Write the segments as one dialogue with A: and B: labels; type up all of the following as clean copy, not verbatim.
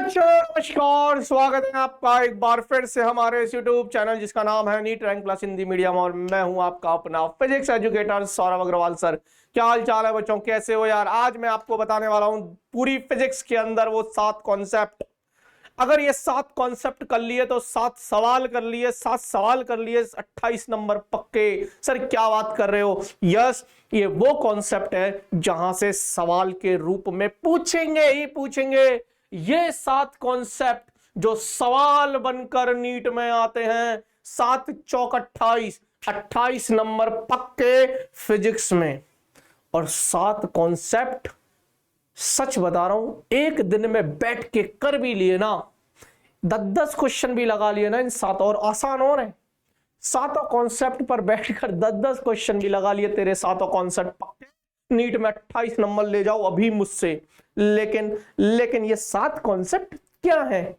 A: बच्चों नमस्कार, स्वागत है आपका एक बार फिर से हमारे इस यूट्यूब चैनल जिसका नाम है NEET rank plus Hindi medium. और मैं हूं आपका अपना physics educator Saurabh Agarwal. Sir क्या हाल चाल है बच्चों, कैसे हो यार। आज मैं आपको बताने वाला हूं पूरी फिजिक्स के अंदर वो 7 कॉन्सेप्ट। अगर ये 7 कॉन्सेप्ट कर लिए तो 7 सवाल कर लिए, 7 सवाल कर लिए, 28 नंबर पक्के। सर क्या बात कर रहे हो। यस, ये वो कॉन्सेप्ट है जहां से सवाल के रूप में पूछेंगे ही पूछेंगे। ये 7 कॉन्सेप्ट जो सवाल बनकर नीट में आते हैं, 7 चौक 28, 28 नंबर पक्के फिजिक्स में। और 7 कॉन्सेप्ट सच बता रहा हूं, एक दिन में बैठ के कर भी लिए ना, 10-10 क्वेश्चन भी लगा लिए ना इन 7, और आसान हो रहे हैं। 7 कॉन्सेप्ट पर बैठकर 10-10 क्वेश्चन भी लगा लिए, तेरे 7 कॉन्सेप्ट पक्के नीट में 28 नंबर ले जाओ अभी मुझसे। लेकिन ये 7 कॉन्सेप्ट क्या है,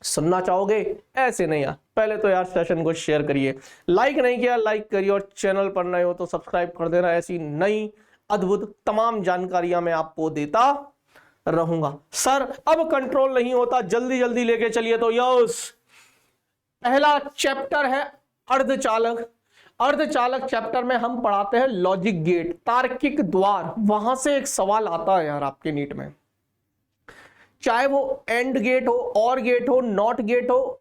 A: सुनना चाहोगे? ऐसे नहीं यार, पहले तो यार सेशन को शेयर करिए, लाइक नहीं किया लाइक करिए, और चैनल पर नए हो तो सब्सक्राइब कर देना। ऐसी नई अद्भुत तमाम जानकारियां मैं आपको देता रहूंगा। सर अब कंट्रोल नहीं होता, जल्दी जल्दी लेके चलिए। तो यस, पहला चैप्टर है अर्धचालक। अर्धचालक चैप्टर में हम पढ़ाते हैं लॉजिक गेट, तार्किक द्वार। वहां से एक सवाल आता है यार आपके नीट में, चाहे वो एंड गेट हो, और गेट हो, नॉट गेट हो,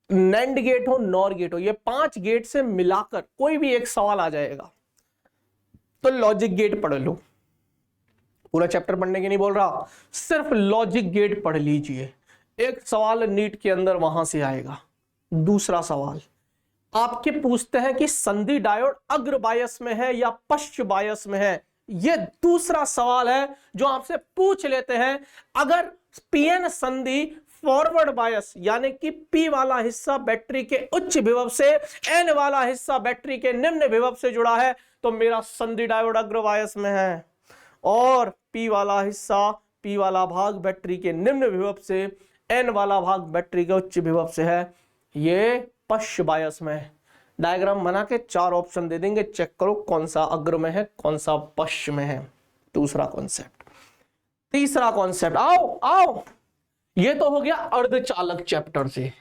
A: नैंड गेट हो, नॉर गेट हो, ये 5 गेट से मिलाकर कोई भी एक सवाल आ जाएगा। तो लॉजिक गेट पढ़ लो, पूरा चैप्टर पढ़ने की नहीं बोल रहा, सिर्फ लॉजिक गेट पढ़ लीजिए। एक सवाल नीट के अंदर वहां से आएगा। दूसरा सवाल आपके पूछते हैं कि संधि डायोड अग्र बायस में है या पश्च बायस में है। यह दूसरा सवाल है जो आपसे पूछ लेते हैं। अगर पीएन संधि फॉरवर्ड बायस यानी कि पी वाला हिस्सा बैटरी के उच्च विभव से, एन वाला हिस्सा बैटरी के निम्न विभव से जुड़ा है, तो मेरा संधि डायोड अग्र बायस में है। और पी वाला हिस्सा, पी वाला भाग बैटरी के निम्न विभव से, एन वाला भाग बैटरी के उच्च विभव से है, ये पश्च बायस में है। डायग्राम बना के 4 ऑप्शन दे देंगे, चेक करो कौन सा अग्र में है कौन सा पश्च में है। दूसरा कॉन्सेप्ट। तीसरा कॉन्सेप्ट, आओ आओ, ये तो हो गया अर्धचालक चैप्टर से,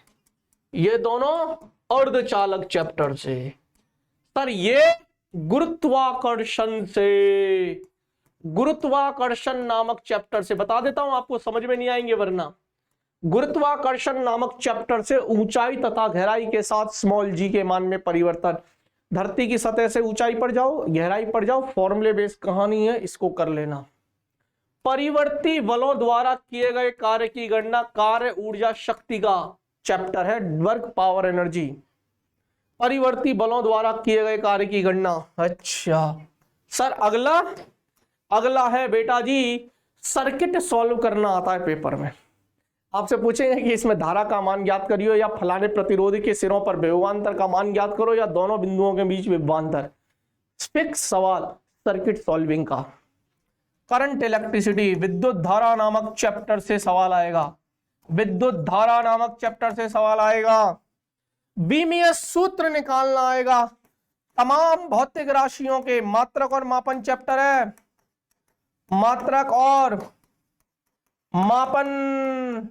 A: ये दोनों अर्धचालक चैप्टर से। सर ये गुरुत्वाकर्षण से, गुरुत्वाकर्षण नामक चैप्टर से बता देता हूं, आपको समझ में नहीं आएंगे वरना। गुरुत्वाकर्षण नामक चैप्टर से ऊंचाई तथा गहराई के साथ स्मॉल जी के मान में परिवर्तन। धरती की सतह से ऊंचाई पर जाओ, गहराई पर जाओ, फॉर्मूले बेस्ड कहानी है, इसको कर लेना। परिवर्ती बलों द्वारा किए गए कार्य की गणना, कार्य ऊर्जा शक्ति का चैप्टर है, वर्क पावर एनर्जी। परिवर्ती बलों द्वारा किए गए कार्य की गणना। अच्छा सर अगला है बेटा जी, सर्किट सॉल्व करना आता है पेपर में। आपसे पूछेंगे कि इसमें धारा का मान ज्ञात करियो, या फलाने प्रतिरोधी के सिरों पर विभवांतर का मान ज्ञात करो, या दोनों बिंदुओं के बीच विभवांतर। फिक्स सवाल सर्किट सॉल्विंग का। करंट इलेक्ट्रिसिटी, विद्युत धारा नामक चैप्टर से सवाल आएगा, विद्युत धारा नामक चैप्टर से सवाल आएगा। बीमीय सूत्र निकालना आएगा। तमाम भौतिक राशियों के मात्रक और मापन चैप्टर है, मात्रक और मापन,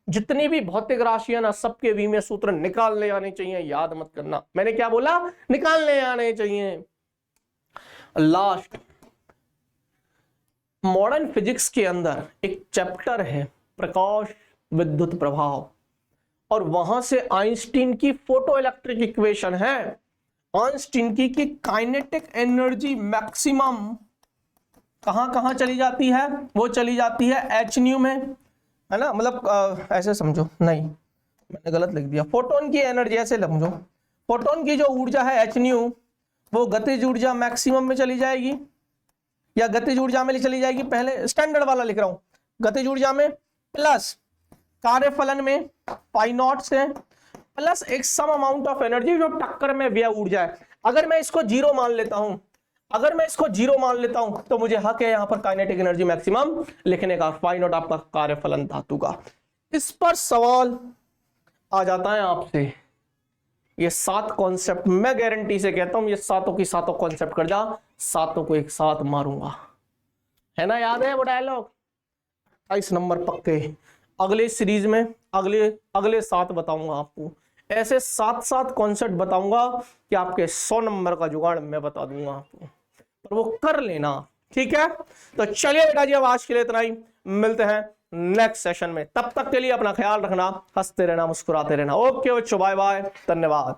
A: जितनी भी भौतिक राशियां ना, सबके बीमीय सूत्र निकालने आने चाहिए। याद मत करना, मैंने क्या बोला, निकालने आने चाहिए। लास्ट मॉडर्न फिजिक्स के अंदर एक चैप्टर है प्रकाश विद्युत प्रभाव, और वहां से आइंस्टीन की फोटो इलेक्ट्रिक इक्वेशन है। आइंस्टीन की काइनेटिक एनर्जी मैक्सिमम कहां कहां चली जाती है, वो चली जाती है एच न्यू में, है ना। मतलब ऐसे समझो, नहीं मैंने गलत लिख दिया, फोटोन की एनर्जी ऐसे समझो, फोटोन की जो ऊर्जा है एच न्यू, वो गतिज ऊर्जा मैक्सिमम में चली जाएगी, या गतिज ऊर्जा में चली जाएगी। पहले स्टैंडर्ड वाला लिख रहा हूं, गतिज ऊर्जा में प्लस कार्यफलन में पाई नॉट से, प्लस एक सम अमाउंट ऑफ एनर्जी जो टक्कर में व्यय ऊर्जा है। अगर मैं इसको 0 मान लेता हूं, अगर मैं इसको 0 मान लेता हूं, तो मुझे हक है यहां पर काइनेटिक एनर्जी मैक्सिमम लिखने का, पाई नॉट आपका कार्यफलन धातु का। इस पर सवाल आ जाता है आपसे। ये 7 कॉन्सेप्ट मैं गारंटी से कहता हूं, ये 7 की 7 कॉन्सेप्ट कर जा, 7 को एक साथ मारूंगा, है ना, याद है वो डायलॉग। 28 नंबर पक्के। अगले सीरीज में अगले 7 बताऊंगा आपको, ऐसे 7 कॉन्सेप्ट बताऊंगा कि आपके 100 नंबर का जुगाड़ मैं बता दूंगा आपको, पर वो कर लेना, ठीक है। तो चलिए बेटा जी, अब आज के लिए इतना ही, मिलते हैं नेक्स्ट सेशन में। तब तक के लिए अपना ख्याल रखना, हंसते रहना, मुस्कुराते रहना। ओके बच्चों, बाय बाय, धन्यवाद।